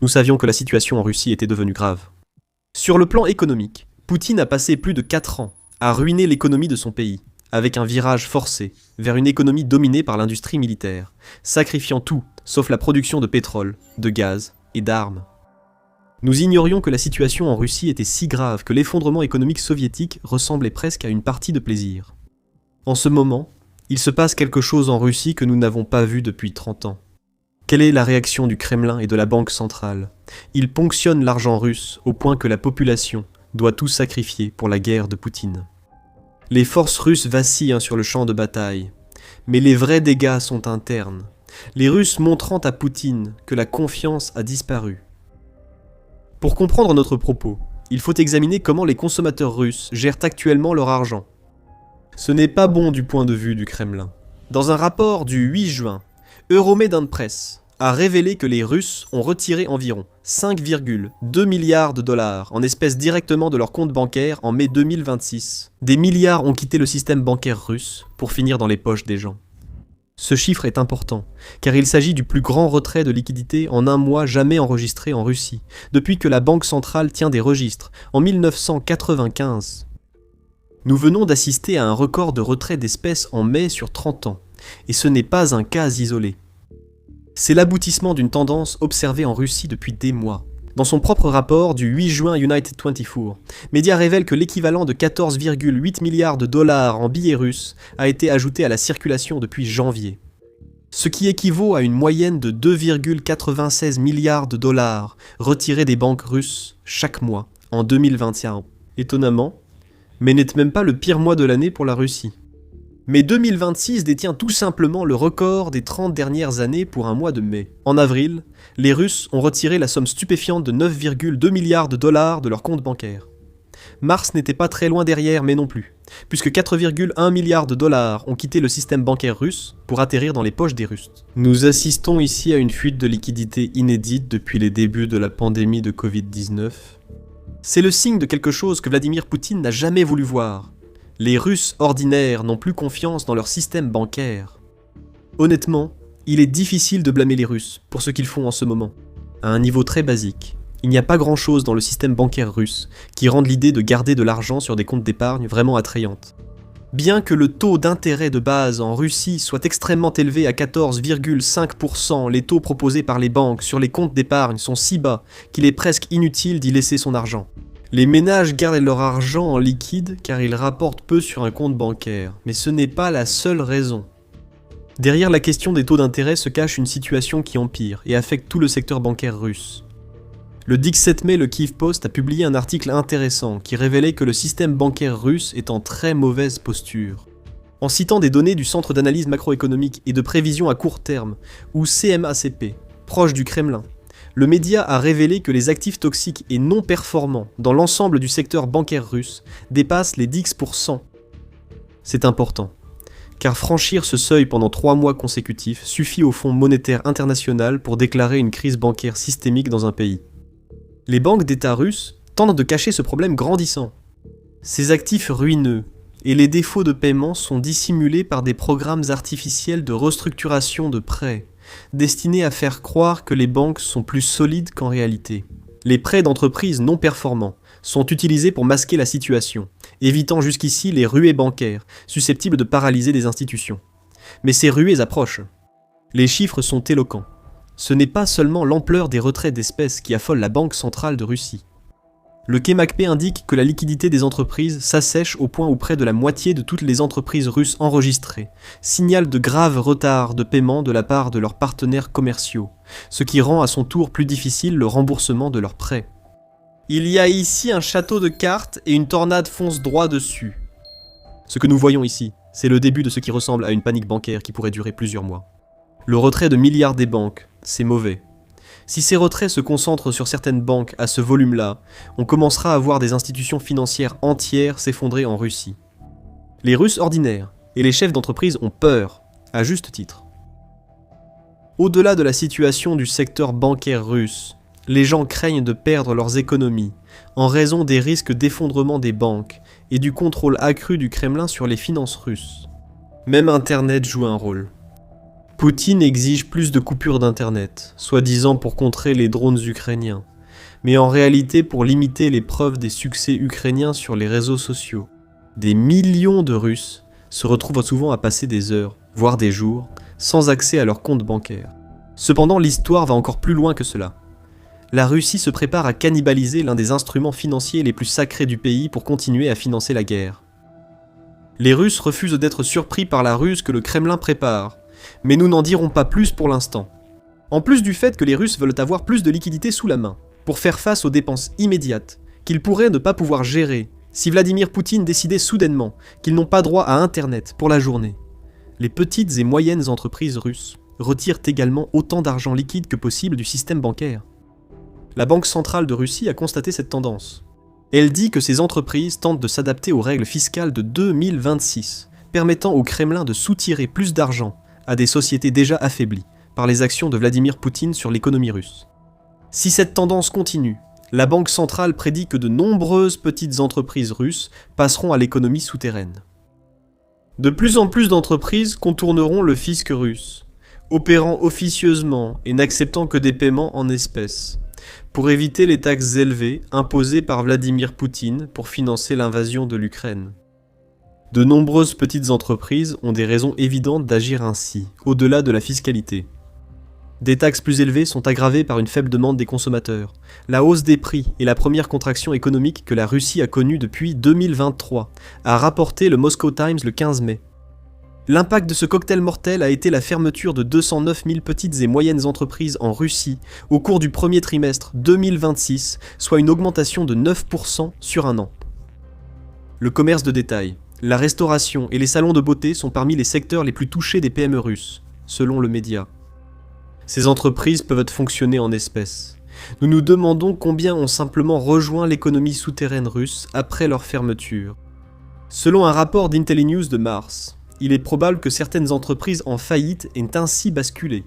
Nous savions que la situation en Russie était devenue grave. Sur le plan économique, Poutine a passé plus de 4 ans à ruiner l'économie de son pays, avec un virage forcé vers une économie dominée par l'industrie militaire, sacrifiant tout sauf la production de pétrole, de gaz et d'armes. Nous ignorions que la situation en Russie était si grave que l'effondrement économique soviétique ressemblait presque à une partie de plaisir. En ce moment, il se passe quelque chose en Russie que nous n'avons pas vu depuis 30 ans. Quelle est la réaction du Kremlin et de la Banque centrale ? Ils ponctionnent l'argent russe au point que la population doit tout sacrifier pour la guerre de Poutine. Les forces russes vacillent sur le champ de bataille, mais les vrais dégâts sont internes, les Russes montrant à Poutine que la confiance a disparu. Pour comprendre notre propos, il faut examiner comment les consommateurs russes gèrent actuellement leur argent. Ce n'est pas bon du point de vue du Kremlin. Dans un rapport du 8 juin, Euromaidan Press a révélé que les Russes ont retiré environ 5,2 milliards de dollars en espèces directement de leur compte bancaire en mai 2026. Des milliards ont quitté le système bancaire russe pour finir dans les poches des gens. Ce chiffre est important, car il s'agit du plus grand retrait de liquidités en un mois jamais enregistré en Russie, depuis que la Banque centrale tient des registres, en 1995. Nous venons d'assister à un record de retrait d'espèces en mai sur 30 ans, et ce n'est pas un cas isolé. C'est l'aboutissement d'une tendance observée en Russie depuis des mois. Dans son propre rapport du 8 juin United 24, Media révèle que l'équivalent de 14,8 milliards de dollars en billets russes a été ajouté à la circulation depuis janvier. Ce qui équivaut à une moyenne de 2,96 milliards de dollars retirés des banques russes chaque mois en 2021. Étonnamment, mais n'est même pas le pire mois de l'année pour la Russie. Mais 2026 détient tout simplement le record des 30 dernières années pour un mois de mai. En avril, les Russes ont retiré la somme stupéfiante de 9,2 milliards de dollars de leur compte bancaire. Mars n'était pas très loin derrière, mais non plus, puisque 4,1 milliards de dollars ont quitté le système bancaire russe pour atterrir dans les poches des Russes. Nous assistons ici à une fuite de liquidités inédite depuis les débuts de la pandémie de Covid-19. C'est le signe de quelque chose que Vladimir Poutine n'a jamais voulu voir. Les Russes ordinaires n'ont plus confiance dans leur système bancaire. Honnêtement, il est difficile de blâmer les Russes pour ce qu'ils font en ce moment. À un niveau très basique, il n'y a pas grand-chose dans le système bancaire russe qui rende l'idée de garder de l'argent sur des comptes d'épargne vraiment attrayante. Bien que le taux d'intérêt de base en Russie soit extrêmement élevé à 14,5%, les taux proposés par les banques sur les comptes d'épargne sont si bas qu'il est presque inutile d'y laisser son argent. Les ménages gardent leur argent en liquide car ils rapportent peu sur un compte bancaire, mais ce n'est pas la seule raison. Derrière la question des taux d'intérêt se cache une situation qui empire et affecte tout le secteur bancaire russe. Le 17 mai, le Kyiv Post a publié un article intéressant qui révélait que le système bancaire russe est en très mauvaise posture. En citant des données du Centre d'analyse macroéconomique et de prévision à court terme, ou CMACP, proche du Kremlin, le média a révélé que les actifs toxiques et non performants dans l'ensemble du secteur bancaire russe dépassent les 10%. C'est important, car franchir ce seuil pendant 3 mois consécutifs suffit au Fonds monétaire international pour déclarer une crise bancaire systémique dans un pays. Les banques d'État russes tentent de cacher ce problème grandissant. Ces actifs ruineux et les défauts de paiement sont dissimulés par des programmes artificiels de restructuration de prêts, destinés à faire croire que les banques sont plus solides qu'en réalité. Les prêts d'entreprises non performants sont utilisés pour masquer la situation, évitant jusqu'ici les ruées bancaires, susceptibles de paralyser des institutions. Mais ces ruées approchent. Les chiffres sont éloquents. Ce n'est pas seulement l'ampleur des retraits d'espèces qui affole la Banque centrale de Russie. Le KMAKP indique que la liquidité des entreprises s'assèche au point où près de la moitié de toutes les entreprises russes enregistrées signalent de graves retards de paiement de la part de leurs partenaires commerciaux, ce qui rend à son tour plus difficile le remboursement de leurs prêts. Il y a ici un château de cartes et une tornade fonce droit dessus. Ce que nous voyons ici, c'est le début de ce qui ressemble à une panique bancaire qui pourrait durer plusieurs mois. Le retrait de milliards des banques, c'est mauvais. Si ces retraits se concentrent sur certaines banques à ce volume-là, on commencera à voir des institutions financières entières s'effondrer en Russie. Les Russes ordinaires et les chefs d'entreprise ont peur, à juste titre. Au-delà de la situation du secteur bancaire russe, les gens craignent de perdre leurs économies en raison des risques d'effondrement des banques et du contrôle accru du Kremlin sur les finances russes. Même Internet joue un rôle. Poutine exige plus de coupures d'internet, soi-disant pour contrer les drones ukrainiens, mais en réalité pour limiter les preuves des succès ukrainiens sur les réseaux sociaux. Des millions de Russes se retrouvent souvent à passer des heures, voire des jours, sans accès à leur compte bancaire. Cependant, l'histoire va encore plus loin que cela. La Russie se prépare à cannibaliser l'un des instruments financiers les plus sacrés du pays pour continuer à financer la guerre. Les Russes refusent d'être surpris par la ruse que le Kremlin prépare, mais nous n'en dirons pas plus pour l'instant. En plus du fait que les Russes veulent avoir plus de liquidités sous la main, pour faire face aux dépenses immédiates, qu'ils pourraient ne pas pouvoir gérer si Vladimir Poutine décidait soudainement qu'ils n'ont pas droit à Internet pour la journée. Les petites et moyennes entreprises russes retirent également autant d'argent liquide que possible du système bancaire. La Banque centrale de Russie a constaté cette tendance. Elle dit que ces entreprises tentent de s'adapter aux règles fiscales de 2026, permettant au Kremlin de soutirer plus d'argent à des sociétés déjà affaiblies par les actions de Vladimir Poutine sur l'économie russe. Si cette tendance continue, la Banque centrale prédit que de nombreuses petites entreprises russes passeront à l'économie souterraine. De plus en plus d'entreprises contourneront le fisc russe, opérant officieusement et n'acceptant que des paiements en espèces, pour éviter les taxes élevées imposées par Vladimir Poutine pour financer l'invasion de l'Ukraine. De nombreuses petites entreprises ont des raisons évidentes d'agir ainsi, au-delà de la fiscalité. Des taxes plus élevées sont aggravées par une faible demande des consommateurs, la hausse des prix et la première contraction économique que la Russie a connue depuis 2023, a rapporté le Moscow Times le 15 mai. L'impact de ce cocktail mortel a été la fermeture de 209 000 petites et moyennes entreprises en Russie au cours du premier trimestre 2026, soit une augmentation de 9% sur un an. Le commerce de détail, la restauration et les salons de beauté sont parmi les secteurs les plus touchés des PME russes, selon le média. Ces entreprises peuvent fonctionner en espèces. Nous nous demandons combien ont simplement rejoint l'économie souterraine russe après leur fermeture. Selon un rapport d'IntelliNews de mars, il est probable que certaines entreprises en faillite aient ainsi basculé.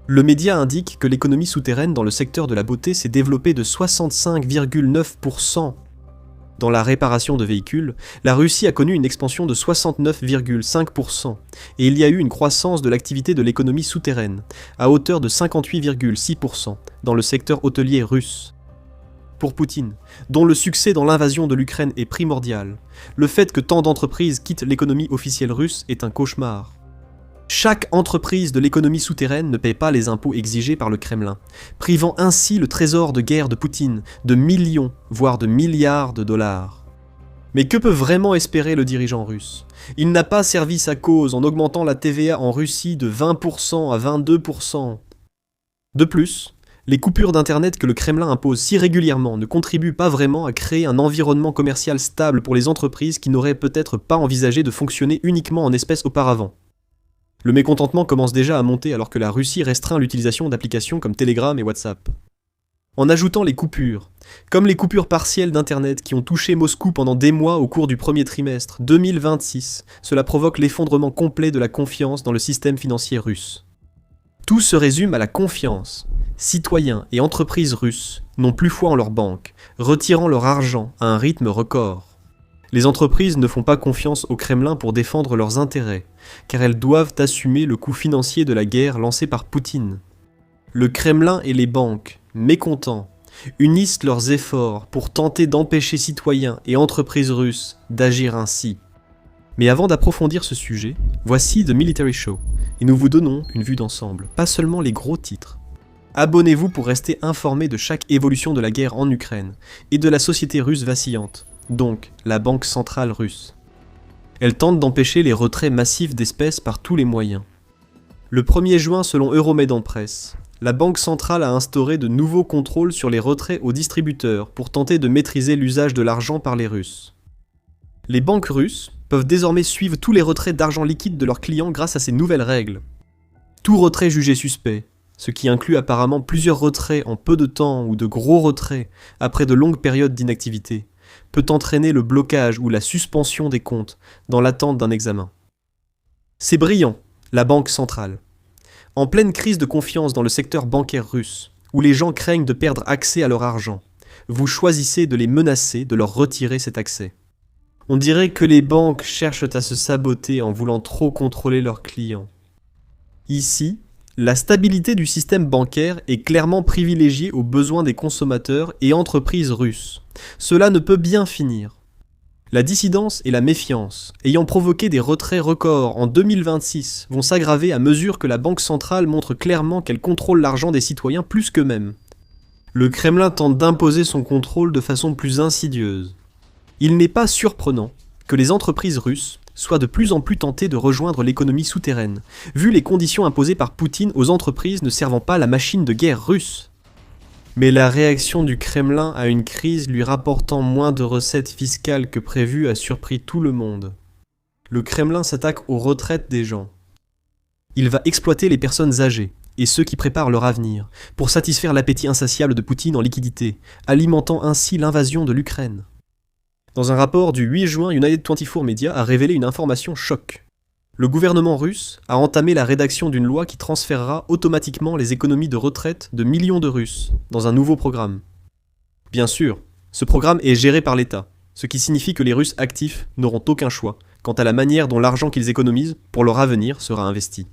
Le média indique que l'économie souterraine dans le secteur de la beauté s'est développée de 65,9%. Dans la réparation de véhicules, la Russie a connu une expansion de 69,5% et il y a eu une croissance de l'activité de l'économie souterraine, à hauteur de 58,6% dans le secteur hôtelier russe. Pour Poutine, dont le succès dans l'invasion de l'Ukraine est primordial, le fait que tant d'entreprises quittent l'économie officielle russe est un cauchemar. Chaque entreprise de l'économie souterraine ne paie pas les impôts exigés par le Kremlin, privant ainsi le trésor de guerre de Poutine de millions, voire de milliards de dollars. Mais que peut vraiment espérer le dirigeant russe ? Il n'a pas servi sa cause en augmentant la TVA en Russie de 20% à 22%. De plus, les coupures d'Internet que le Kremlin impose si régulièrement ne contribuent pas vraiment à créer un environnement commercial stable pour les entreprises qui n'auraient peut-être pas envisagé de fonctionner uniquement en espèces auparavant. Le mécontentement commence déjà à monter alors que la Russie restreint l'utilisation d'applications comme Telegram et WhatsApp. En ajoutant les coupures, comme les coupures partielles d'Internet qui ont touché Moscou pendant des mois au cours du premier trimestre 2026, cela provoque l'effondrement complet de la confiance dans le système financier russe. Tout se résume à la confiance. Citoyens et entreprises russes n'ont plus foi en leurs banques, retirant leur argent à un rythme record. Les entreprises ne font pas confiance au Kremlin pour défendre leurs intérêts, car elles doivent assumer le coût financier de la guerre lancée par Poutine. Le Kremlin et les banques, mécontents, unissent leurs efforts pour tenter d'empêcher citoyens et entreprises russes d'agir ainsi. Mais avant d'approfondir ce sujet, voici The Military Show, et nous vous donnons une vue d'ensemble, pas seulement les gros titres. Abonnez-vous pour rester informé de chaque évolution de la guerre en Ukraine et de la société russe vacillante. Donc, la Banque centrale russe. Elle tente d'empêcher les retraits massifs d'espèces par tous les moyens. Le 1er juin, selon Euromaidan Press, la Banque centrale a instauré de nouveaux contrôles sur les retraits aux distributeurs pour tenter de maîtriser l'usage de l'argent par les Russes. Les banques russes peuvent désormais suivre tous les retraits d'argent liquide de leurs clients grâce à ces nouvelles règles. Tout retrait jugé suspect, ce qui inclut apparemment plusieurs retraits en peu de temps ou de gros retraits après de longues périodes d'inactivité, peut entraîner le blocage ou la suspension des comptes dans l'attente d'un examen. C'est brillant, la Banque centrale. En pleine crise de confiance dans le secteur bancaire russe, où les gens craignent de perdre accès à leur argent, vous choisissez de les menacer de leur retirer cet accès. On dirait que les banques cherchent à se saboter en voulant trop contrôler leurs clients. Ici, la stabilité du système bancaire est clairement privilégiée aux besoins des consommateurs et entreprises russes. Cela ne peut bien finir. La dissidence et la méfiance, ayant provoqué des retraits records en 2026, vont s'aggraver à mesure que la Banque centrale montre clairement qu'elle contrôle l'argent des citoyens plus qu'eux-mêmes. Le Kremlin tente d'imposer son contrôle de façon plus insidieuse. Il n'est pas surprenant que les entreprises russes soient de plus en plus tentées de rejoindre l'économie souterraine, vu les conditions imposées par Poutine aux entreprises ne servant pas la machine de guerre russe. Mais la réaction du Kremlin à une crise lui rapportant moins de recettes fiscales que prévu a surpris tout le monde. Le Kremlin s'attaque aux retraites des gens. Il va exploiter les personnes âgées et ceux qui préparent leur avenir pour satisfaire l'appétit insatiable de Poutine en liquidité, alimentant ainsi l'invasion de l'Ukraine. Dans un rapport du 8 juin, United 24 Media a révélé une information choc. Le gouvernement russe a entamé la rédaction d'une loi qui transférera automatiquement les économies de retraite de millions de Russes dans un nouveau programme. Bien sûr, ce programme est géré par l'État, ce qui signifie que les Russes actifs n'auront aucun choix quant à la manière dont l'argent qu'ils économisent pour leur avenir sera investi.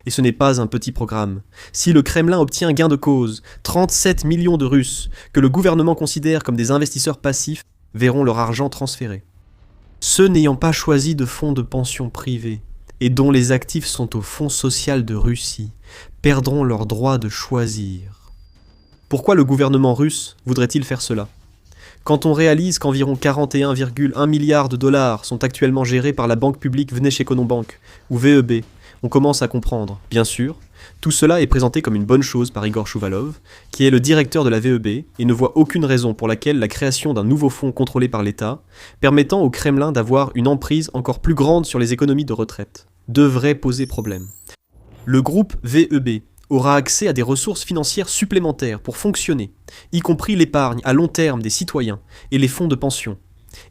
Et ce n'est pas un petit programme. Si le Kremlin obtient gain de cause, 37 millions de Russes, que le gouvernement considère comme des investisseurs passifs, verront leur argent transféré. Ceux n'ayant pas choisi de fonds de pension privés et dont les actifs sont au Fonds social de Russie perdront leur droit de choisir. Pourquoi le gouvernement russe voudrait-il faire cela ? Quand on réalise qu'environ 41,1 milliards de dollars sont actuellement gérés par la banque publique Vneshekonombank, ou VEB, on commence à comprendre. Bien sûr, tout cela est présenté comme une bonne chose par Igor Chouvalov, qui est le directeur de la VEB et ne voit aucune raison pour laquelle la création d'un nouveau fonds contrôlé par l'État, permettant au Kremlin d'avoir une emprise encore plus grande sur les économies de retraite, devrait poser problème. Le groupe VEB aura accès à des ressources financières supplémentaires pour fonctionner, y compris l'épargne à long terme des citoyens et les fonds de pension,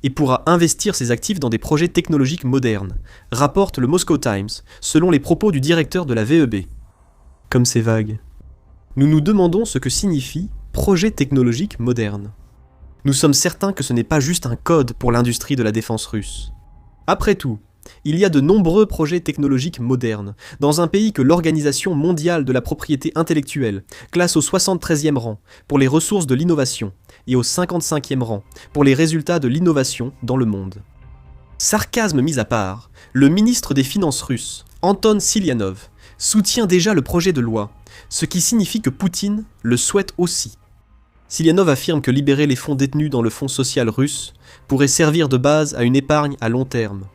et pourra investir ses actifs dans des projets technologiques modernes, rapporte le Moscow Times, selon les propos du directeur de la VEB. Comme c'est vague. Nous nous demandons ce que signifie « projet technologique moderne ». Nous sommes certains que ce n'est pas juste un code pour l'industrie de la défense russe. Après tout, il y a de nombreux projets technologiques modernes, dans un pays que l'Organisation mondiale de la propriété intellectuelle classe au 73e rang pour les ressources de l'innovation et au 55e rang pour les résultats de l'innovation dans le monde. Sarcasme mis à part, le ministre des Finances russe, Anton Silianov, soutient déjà le projet de loi, ce qui signifie que Poutine le souhaite aussi. Silianov affirme que libérer les fonds détenus dans le Fonds social russe pourrait servir de base à une épargne à long terme.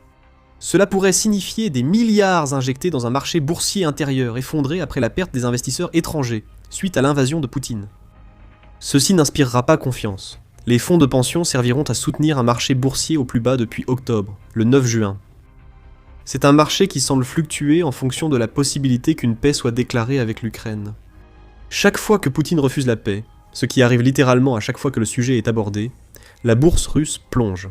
Cela pourrait signifier des milliards injectés dans un marché boursier intérieur effondré après la perte des investisseurs étrangers, suite à l'invasion de Poutine. Ceci n'inspirera pas confiance. Les fonds de pension serviront à soutenir un marché boursier au plus bas depuis octobre, le 9 juin. C'est un marché qui semble fluctuer en fonction de la possibilité qu'une paix soit déclarée avec l'Ukraine. Chaque fois que Poutine refuse la paix, ce qui arrive littéralement à chaque fois que le sujet est abordé, la bourse russe plonge.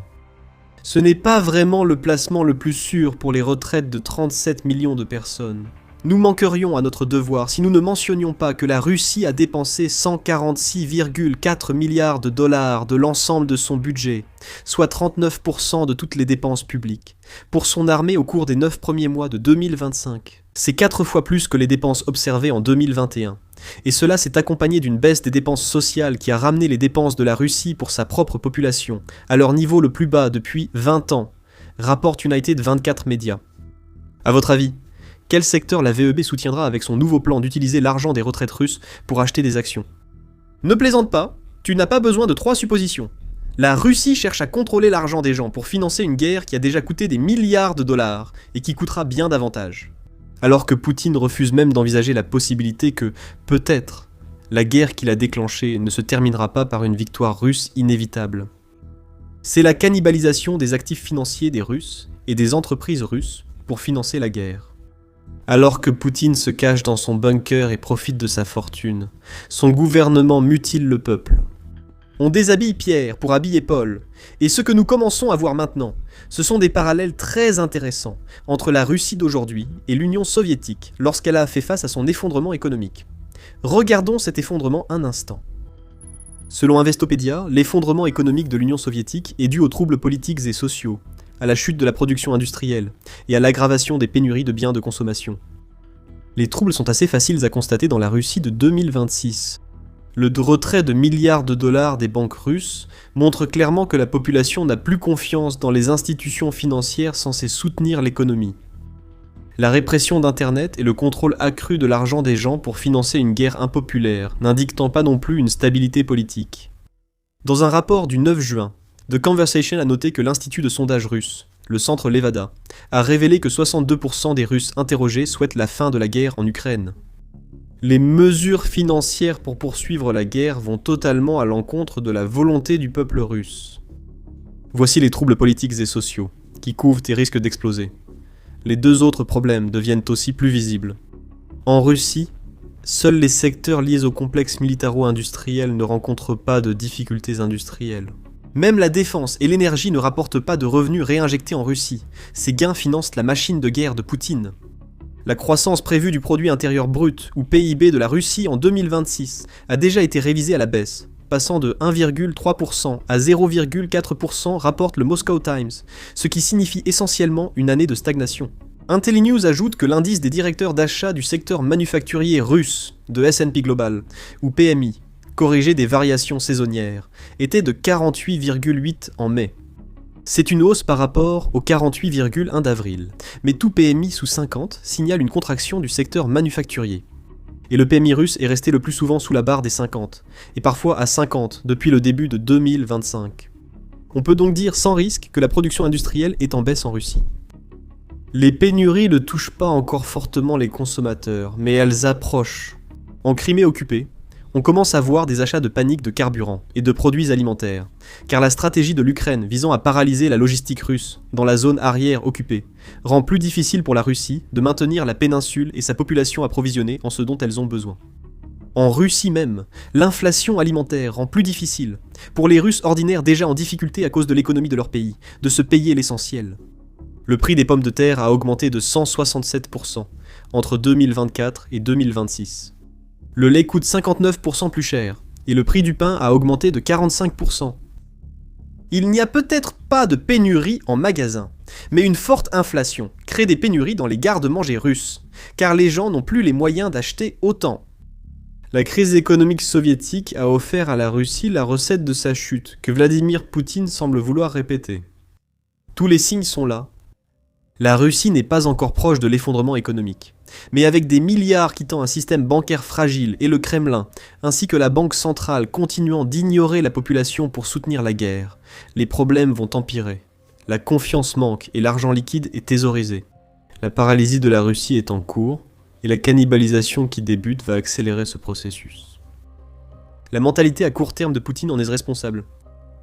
Ce n'est pas vraiment le placement le plus sûr pour les retraites de 37 millions de personnes. Nous manquerions à notre devoir si nous ne mentionnions pas que la Russie a dépensé 146,4 milliards de dollars de l'ensemble de son budget, soit 39% de toutes les dépenses publiques, pour son armée au cours des 9 premiers mois de 2025. C'est 4 fois plus que les dépenses observées en 2021. Et cela s'est accompagné d'une baisse des dépenses sociales qui a ramené les dépenses de la Russie pour sa propre population à leur niveau le plus bas depuis 20 ans, rapporte United 24 Media. À votre avis, quel secteur la VEB soutiendra avec son nouveau plan d'utiliser l'argent des retraites russes pour acheter des actions ? Ne plaisante pas, tu n'as pas besoin de 3 suppositions. La Russie cherche à contrôler l'argent des gens pour financer une guerre qui a déjà coûté des milliards de dollars et qui coûtera bien davantage. Alors que Poutine refuse même d'envisager la possibilité que, peut-être, la guerre qu'il a déclenchée ne se terminera pas par une victoire russe inévitable. C'est la cannibalisation des actifs financiers des Russes et des entreprises russes pour financer la guerre. Alors que Poutine se cache dans son bunker et profite de sa fortune, son gouvernement mutile le peuple. On déshabille Pierre pour habiller Paul, et ce que nous commençons à voir maintenant, ce sont des parallèles très intéressants entre la Russie d'aujourd'hui et l'Union soviétique lorsqu'elle a fait face à son effondrement économique. Regardons cet effondrement un instant. Selon Investopedia, l'effondrement économique de l'Union soviétique est dû aux troubles politiques et sociaux, à la chute de la production industrielle et à l'aggravation des pénuries de biens de consommation. Les troubles sont assez faciles à constater dans la Russie de 2026. Le retrait de milliards de dollars des banques russes montre clairement que la population n'a plus confiance dans les institutions financières censées soutenir l'économie. La répression d'Internet et le contrôle accru de l'argent des gens pour financer une guerre impopulaire n'indiquent pas non plus une stabilité politique. Dans un rapport du 9 juin, The Conversation a noté que l'institut de sondage russe, le centre Levada, a révélé que 62% des Russes interrogés souhaitent la fin de la guerre en Ukraine. Les mesures financières pour poursuivre la guerre vont totalement à l'encontre de la volonté du peuple russe. Voici les troubles politiques et sociaux, qui couvrent et risquent d'exploser. Les deux autres problèmes deviennent aussi plus visibles. En Russie, seuls les secteurs liés au complexe militaro-industriel ne rencontrent pas de difficultés industrielles. Même la défense et l'énergie ne rapportent pas de revenus réinjectés en Russie. Ces gains financent la machine de guerre de Poutine. La croissance prévue du produit intérieur brut, ou PIB de la Russie en 2026, a déjà été révisée à la baisse, passant de 1,3% à 0,4% rapporte le Moscow Times, ce qui signifie essentiellement une année de stagnation. IntelliNews ajoute que l'indice des directeurs d'achat du secteur manufacturier russe de S&P Global, ou PMI, corrigé des variations saisonnières, était de 48,8 en mai. C'est une hausse par rapport au 48,1 d'avril, mais tout PMI sous 50 signale une contraction du secteur manufacturier. Et le PMI russe est resté le plus souvent sous la barre des 50, et parfois à 50 depuis le début de 2025. On peut donc dire sans risque que la production industrielle est en baisse en Russie. Les pénuries ne touchent pas encore fortement les consommateurs, mais elles approchent. En Crimée occupée, on commence à voir des achats de panique de carburant et de produits alimentaires, car la stratégie de l'Ukraine visant à paralyser la logistique russe dans la zone arrière occupée rend plus difficile pour la Russie de maintenir la péninsule et sa population approvisionnée en ce dont elles ont besoin. En Russie même, l'inflation alimentaire rend plus difficile, pour les Russes ordinaires déjà en difficulté à cause de l'économie de leur pays, de se payer l'essentiel. Le prix des pommes de terre a augmenté de 167% entre 2024 et 2026. Le lait coûte 59% plus cher, et le prix du pain a augmenté de 45%. Il n'y a peut-être pas de pénurie en magasin, mais une forte inflation crée des pénuries dans les garde-manger russes, car les gens n'ont plus les moyens d'acheter autant. La crise économique soviétique a offert à la Russie la recette de sa chute, que Vladimir Poutine semble vouloir répéter. Tous les signes sont là. La Russie n'est pas encore proche de l'effondrement économique. Mais avec des milliards quittant un système bancaire fragile et le Kremlin, ainsi que la Banque centrale continuant d'ignorer la population pour soutenir la guerre, les problèmes vont empirer. La confiance manque et l'argent liquide est thésaurisé. La paralysie de la Russie est en cours, et la cannibalisation qui débute va accélérer ce processus. La mentalité à court terme de Poutine en est responsable.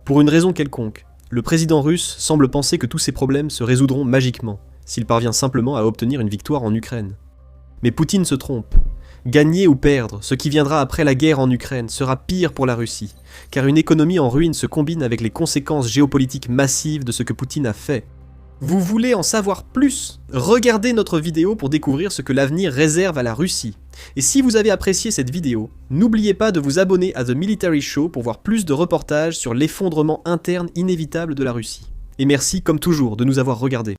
Pour une raison quelconque, le président russe semble penser que tous ces problèmes se résoudront magiquement, s'il parvient simplement à obtenir une victoire en Ukraine. Mais Poutine se trompe. Gagner ou perdre, ce qui viendra après la guerre en Ukraine sera pire pour la Russie, car une économie en ruine se combine avec les conséquences géopolitiques massives de ce que Poutine a fait. Vous voulez en savoir plus? Regardez notre vidéo pour découvrir ce que l'avenir réserve à la Russie. Et si vous avez apprécié cette vidéo, n'oubliez pas de vous abonner à The Military Show pour voir plus de reportages sur l'effondrement interne inévitable de la Russie. Et merci comme toujours de nous avoir regardés.